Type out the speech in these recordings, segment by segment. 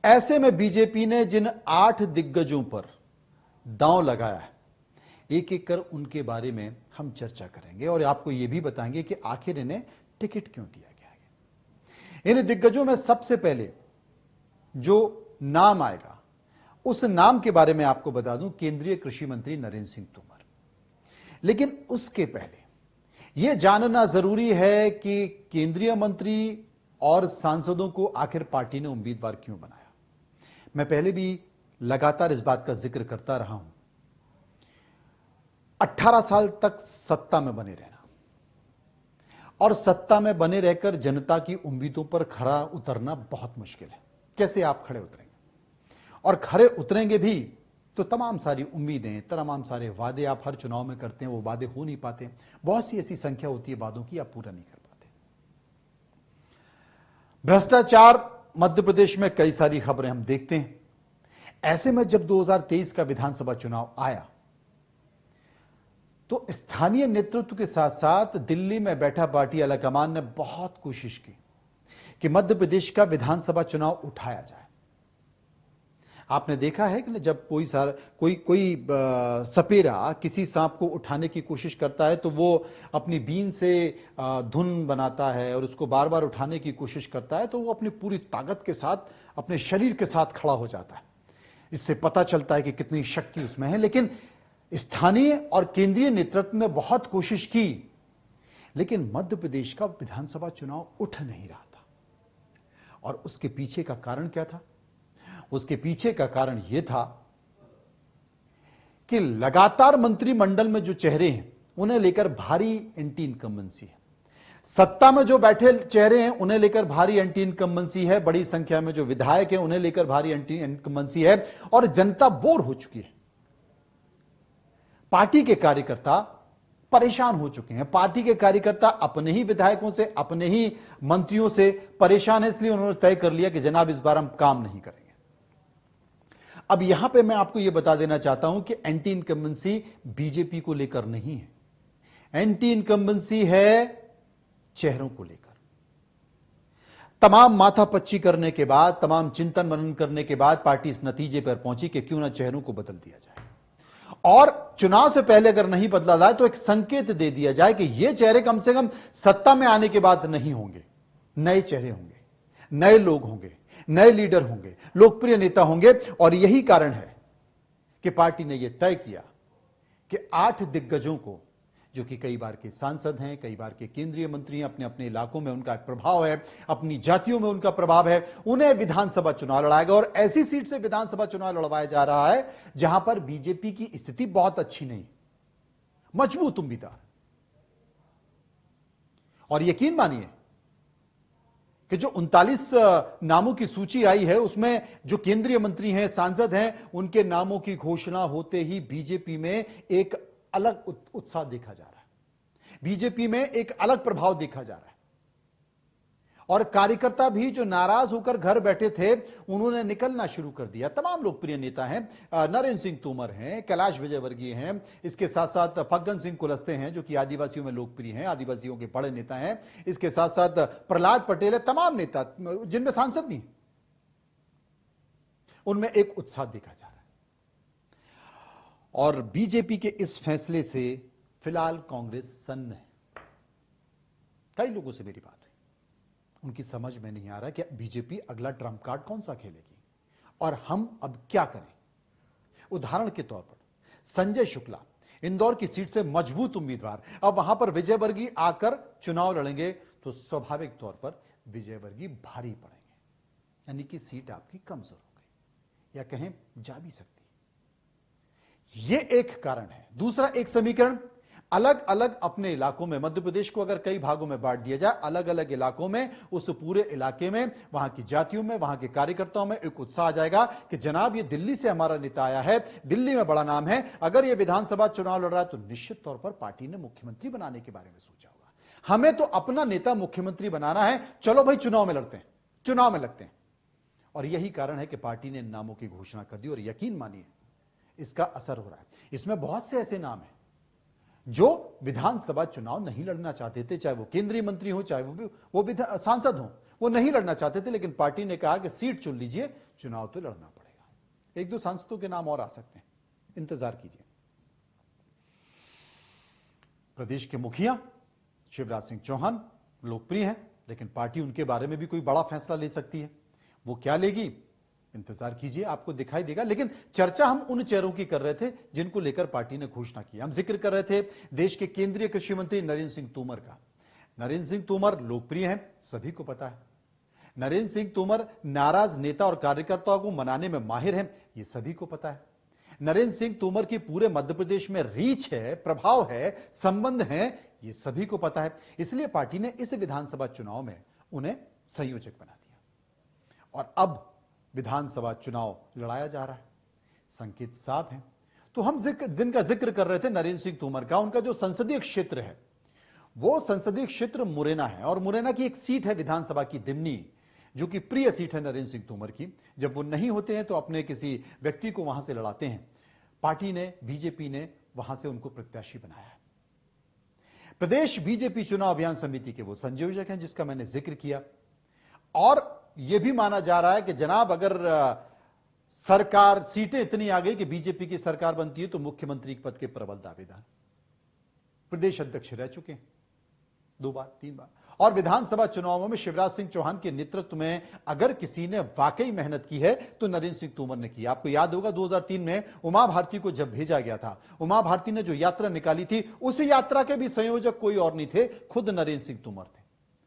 ऐसे में बीजेपी ने जिन 8 दिग्गजों पर दांव लगाया है, एक एक कर उनके बारे में हम चर्चा करेंगे और आपको यह भी बताएंगे कि आखिर इन्हें टिकट क्यों दिया गया है। इन दिग्गजों में सबसे पहले जो नाम आएगा, उस नाम के बारे में आपको बता दूं, केंद्रीय कृषि मंत्री नरेंद्र सिंह तोमर। लेकिन उसके पहले यह जानना जरूरी है कि केंद्रीय मंत्री और सांसदों को आखिर पार्टी ने उम्मीदवार क्यों बनाया। मैं पहले भी लगातार इस बात का जिक्र करता रहा हूं, 18 साल तक सत्ता में बने रहना और सत्ता में बने रहकर जनता की उम्मीदों पर खरा उतरना बहुत मुश्किल है। कैसे आप खड़े उतरेंगे, और खड़े उतरेंगे भी तो तमाम सारी उम्मीदें, तमाम सारे वादे आप हर चुनाव में करते हैं, वो वादे हो नहीं पाते। बहुत सी ऐसी संख्या होती है वादों की, आप पूरा नहीं कर पाते। भ्रष्टाचार मध्य प्रदेश में कई सारी खबरें हम देखते हैं। ऐसे में जब 2023 का विधानसभा चुनाव आया तो स्थानीय नेतृत्व के साथ साथ दिल्ली में बैठा पार्टी आलाकमान ने बहुत कोशिश की कि मध्य प्रदेश का विधानसभा चुनाव उठाया जाए। आपने देखा है कि जब कोई सपेरा किसी सांप को उठाने की कोशिश करता है तो वो अपनी बीन से धुन बनाता है और उसको बार बार उठाने की कोशिश करता है, तो वो अपनी पूरी ताकत के साथ, अपने शरीर के साथ खड़ा हो जाता है। इससे पता चलता है कि कितनी शक्ति उसमें है। लेकिन स्थानीय और केंद्रीय नेतृत्व ने बहुत कोशिश की, लेकिन मध्य प्रदेश का विधानसभा चुनाव उठ नहीं रहा था। और उसके पीछे का कारण क्या था? उसके पीछे का कारण यह था कि लगातार मंत्रिमंडल में जो चेहरे हैं उन्हें लेकर भारी एंटी इनकम्बेंसी है। सत्ता में जो बैठे चेहरे हैं उन्हें लेकर भारी एंटी इनकम्बेंसी है। बड़ी संख्या में जो विधायक हैं उन्हें लेकर भारी एंटी इनकम्बेंसी है और जनता बोर हो चुकी है। पार्टी के कार्यकर्ता परेशान हो चुके हैं। पार्टी के कार्यकर्ता अपने ही विधायकों से, अपने ही मंत्रियों से परेशान है। इसलिए उन्होंने तय कर लिया कि जनाब इस बार हम काम नहीं करेंगे। अब यहां पे मैं आपको यह बता देना चाहता हूं कि एंटी इनकम्बेंसी बीजेपी को लेकर नहीं है, एंटी इनकम्बेंसी है चेहरों को लेकर। तमाम माथापच्ची करने के बाद, तमाम चिंतन मनन करने के बाद पार्टी इस नतीजे पर पहुंची कि क्यों ना चेहरों को बदल दिया जाए और चुनाव से पहले अगर नहीं बदला जाए तो एक संकेत दे दिया जाए कि ये चेहरे कम से कम सत्ता में आने के बाद नहीं होंगे। नए चेहरे होंगे, नए लोग होंगे, नए लीडर होंगे, लोकप्रिय नेता होंगे। और यही कारण है कि पार्टी ने यह तय किया कि 8 दिग्गजों को, जो कि कई बार के सांसद हैं, कई बार के केंद्रीय मंत्री हैं, अपने अपने इलाकों में उनका प्रभाव है, अपनी जातियों में उनका प्रभाव है, उन्हें विधानसभा चुनाव लड़ाएगा। और ऐसी सीट से विधानसभा चुनाव लड़वाया जा रहा है जहां पर बीजेपी की स्थिति बहुत अच्छी नहीं, मजबूत उम्मीदवार। और यकीन मानिए कि जो 39 नामों की सूची आई है उसमें जो केंद्रीय मंत्री हैं, सांसद हैं, उनके नामों की घोषणा होते ही बीजेपी में एक अलग उत्साह देखा जा रहा है, बीजेपी में एक अलग प्रभाव देखा जा रहा है। और कार्यकर्ता भी जो नाराज होकर घर बैठे थे उन्होंने निकलना शुरू कर दिया। तमाम लोकप्रिय नेता हैं, नरेंद्र सिंह तोमर हैं, कैलाश विजयवर्गीय हैं, इसके साथ साथ फग्गन सिंह कुलस्ते हैं जो कि आदिवासियों में लोकप्रिय हैं, आदिवासियों के बड़े नेता हैं, इसके साथ साथ प्रहलाद पटेल है, तमाम नेता जिनमें सांसद भी, उनमें एक उत्साह देखा जा रहा है। और बीजेपी के इस फैसले से फिलहाल कांग्रेस सन्न है। कई लोगों से मेरी बात हुई, उनकी समझ में नहीं आ रहा कि बीजेपी अगला ट्रम्प कार्ड कौन सा खेलेगी और हम अब क्या करें। उदाहरण के तौर पर संजय शुक्ला इंदौर की सीट से मजबूत उम्मीदवार, अब वहां पर विजयवर्गीय आकर चुनाव लड़ेंगे तो स्वाभाविक तौर पर विजयवर्गीय भारी पड़ेंगे, यानी कि सीट आपकी कमजोर हो गई, या कहें जा भी सकती। यह एक कारण है। दूसरा एक समीकरण, अलग अलग अपने इलाकों में, मध्य प्रदेश को अगर कई भागों में बांट दिया जाए, अलग अलग इलाकों में, उस पूरे इलाके में वहां की जातियों में, वहां के कार्यकर्ताओं में एक उत्साह आ जाएगा कि जनाब ये दिल्ली से हमारा नेता आया है, दिल्ली में बड़ा नाम है, अगर ये विधानसभा चुनाव लड़ रहा है तो निश्चित तौर पर पार्टी ने मुख्यमंत्री बनाने के बारे में सोचा होगा। हमें तो अपना नेता मुख्यमंत्री बनाना है, चलो भाई चुनाव में लड़ते हैं, चुनाव में लगते हैं। और यही कारण है कि पार्टी ने नामों की घोषणा कर दी और यकीन मानिए इसका असर हो रहा है। इसमें बहुत से ऐसे नाम हैं जो विधानसभा चुनाव नहीं लड़ना चाहते थे, चाहे वो केंद्रीय मंत्री हो, चाहे वो सांसद हो, वो नहीं लड़ना चाहते थे, लेकिन पार्टी ने कहा कि सीट चुन लीजिए, चुनाव तो लड़ना पड़ेगा। एक दो सांसदों के नाम और आ सकते हैं, इंतजार कीजिए। प्रदेश के मुखिया शिवराज सिंह चौहान लोकप्रिय हैं, लेकिन पार्टी उनके बारे में भी कोई बड़ा फैसला ले सकती है। वो क्या लेगी, इंतजार कीजिए, आपको दिखाई देगा। लेकिन चर्चा हम उन चेहरों की कर रहे थे जिनको लेकर पार्टी ने घोषणा की। हम जिक्र कर रहे थे देश के केंद्रीय कृषि मंत्री नरेंद्र सिंह तोमर का। नरेंद्र सिंह तोमर लोकप्रिय हैं, सभी को पता है। नरेंद्र सिंह तोमर नाराज नेता और कार्यकर्ताओं को मनाने में माहिर हैं, ये सभी को पता है। नरेंद्र सिंह तोमर की पूरे मध्य प्रदेश में रीच है, प्रभाव है, संबंध है, ये सभी को पता है। इसलिए पार्टी ने इस विधानसभा चुनाव में उन्हें संयोजक बना दिया और अब विधानसभा चुनाव लड़ाया जा रहा है। संकेत साफ है। तो हम जिनका जिक्र कर रहे थे नरेंद्र सिंह तोमर का, उनका जो संसदीय क्षेत्र है वो संसदीय क्षेत्र मुरैना है और मुरैना की एक सीट है विधानसभा की दिमनी, जो कि प्रिय सीट है नरेंद्र सिंह तोमर की। जब वो नहीं होते हैं तो अपने किसी व्यक्ति को वहां से लड़ाते हैं। पार्टी ने, बीजेपी ने वहां से उनको प्रत्याशी बनाया है। प्रदेश बीजेपी चुनाव अभियान समिति के वो संयोजक हैं जिसका मैंने जिक्र किया। और यह भी माना जा रहा है कि जनाब अगर सरकार सीटें इतनी आ गई कि बीजेपी की सरकार बनती है तो मुख्यमंत्री पद के प्रबल दावेदार प्रदेश अध्यक्ष रह चुके हैं 2 बार 3 बार। और विधानसभा चुनावों में शिवराज सिंह चौहान के नेतृत्व में अगर किसी ने वाकई मेहनत की है तो नरेंद्र सिंह तोमर ने की। आपको याद होगा 2003 में उमा भारती को जब भेजा गया था, उमा भारती ने जो यात्रा निकाली थी उस यात्रा के भी संयोजक कोई और नहीं थे, खुद नरेंद्र सिंह तोमर थे।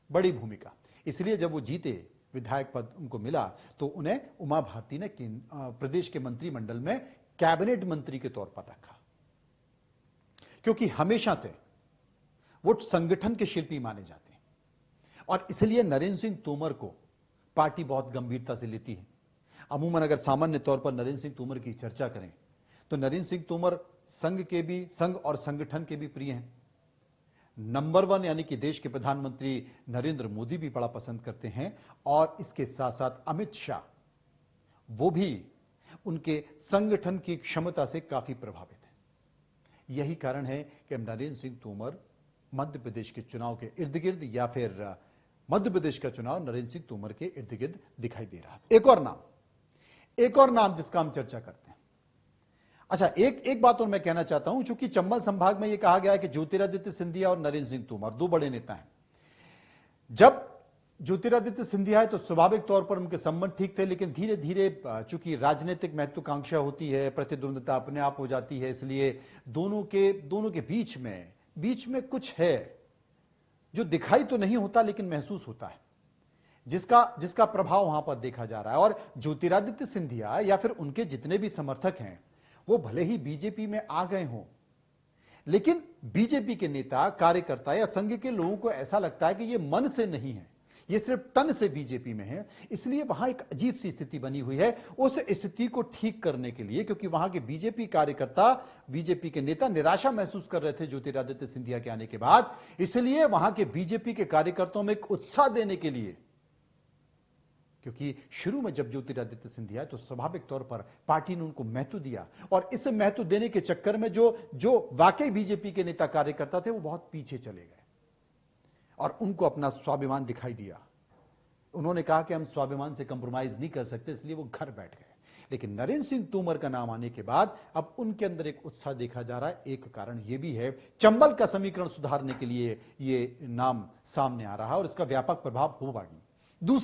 बड़ी भूमिका। इसलिए जब वो जीते, विधायक पद उनको मिला, तो उन्हें उमा भारती ने प्रदेश के मंत्रिमंडल में कैबिनेट मंत्री के तौर पर रखा, क्योंकि हमेशा से वो संगठन के शिल्पी माने जाते हैं। और इसलिए नरेंद्र सिंह तोमर को पार्टी बहुत गंभीरता से लेती है। अमूमन अगर सामान्य तौर पर नरेंद्र सिंह तोमर की चर्चा करें तो नरेंद्र सिंह तोमर संघ और संगठन के भी प्रिय हैं। नंबर 1 यानी कि देश के प्रधानमंत्री नरेंद्र मोदी भी बड़ा पसंद करते हैं और इसके साथ साथ अमित शाह, वो भी उनके संगठन की क्षमता से काफी प्रभावित है। यही कारण है कि नरेंद्र सिंह तोमर मध्य प्रदेश के चुनाव के इर्द गिर्द, या फिर मध्य प्रदेश का चुनाव नरेंद्र सिंह तोमर के इर्द गिर्द दिखाई दे रहा है। एक और नाम जिसका हम चर्चा करते हैं। अच्छा, एक बात और मैं कहना चाहता हूं, चूंकि चंबल संभाग में यह कहा गया है कि ज्योतिरादित्य सिंधिया और नरेंद्र सिंह तोमर 2 बड़े नेता हैं। जब ज्योतिरादित्य सिंधिया है तो स्वाभाविक तौर पर उनके संबंध ठीक थे, लेकिन धीरे धीरे चूंकि राजनीतिक महत्वाकांक्षा होती है, प्रतिद्वंद्विता अपने आप हो जाती है, इसलिए दोनों के बीच में कुछ है जो दिखाई तो नहीं होता लेकिन महसूस होता है, जिसका प्रभाव वहां पर देखा जा रहा है। और ज्योतिरादित्य सिंधिया या फिर उनके जितने भी समर्थक हैं वो भले ही बीजेपी में आ गए हों, लेकिन बीजेपी के नेता, कार्यकर्ता या संघ के लोगों को ऐसा लगता है कि ये मन से नहीं है, ये सिर्फ तन से बीजेपी में है। इसलिए वहां एक अजीब सी स्थिति बनी हुई है। उस स्थिति को ठीक करने के लिए, क्योंकि वहां के बीजेपी कार्यकर्ता, बीजेपी के नेता निराशा महसूस कर रहे थे ज्योतिरादित्य सिंधिया के आने के बाद, इसलिए वहां के बीजेपी के कार्यकर्ताओं में एक उत्साह देने के लिए, क्योंकि शुरू में जब ज्योतिरादित्य सिंधिया तो स्वाभाविक तौर पर पार्टी ने उनको महत्व दिया, और इस महत्व देने के चक्कर में जो वाकई बीजेपी के नेता कार्यकर्ता थे वो बहुत पीछे चले गए और उनको अपना स्वाभिमान दिखाई दिया। उन्होंने कहा कि हम स्वाभिमान से कंप्रोमाइज नहीं कर सकते, इसलिए वो घर बैठ गए। लेकिन नरेंद्र सिंह तोमर का नाम आने के बाद अब उनके अंदर एक उत्साह देखा जा रहा है। एक कारण यह भी है, चंबल का समीकरण सुधारने के लिए ये नाम सामने आ रहा है और इसका व्यापक प्रभाव होगा। दूसरे